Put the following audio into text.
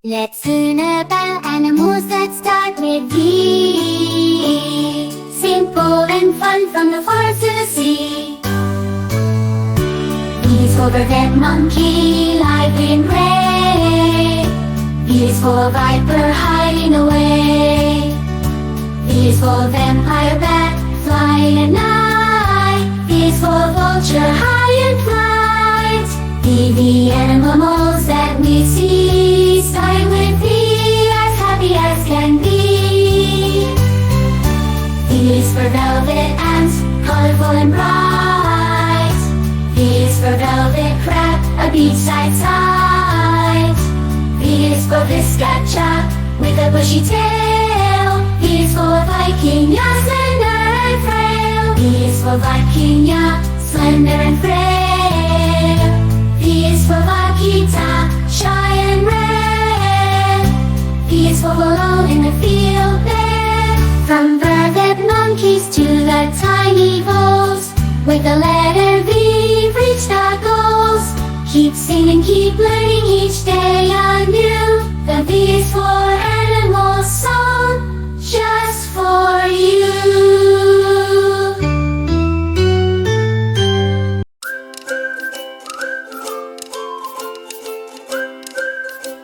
Let's learn about animals that start with V. Simple and fun from the forest to the sea. V is for Vervet Monkey, lively and gray. V is for Viper, hiding away. V is for Vampire Bat, flying at night. V is for Vulture, high in flight. V, the animals that we see, starting with V, as happy as can be. V is for velvet ants, colorful and bright. V is for velvet crab, a beachside sight. V is for Viscatcha, with a bushy tail. V is for Vikinga, slender and frail. V is for Vikinga, slender and frail. V is for Vaquita, shy and rare. V is for alone in the field there. From vervet monkeys to the tiny voles, with the letter V, reached our goals. Keep singing, keep learning each day.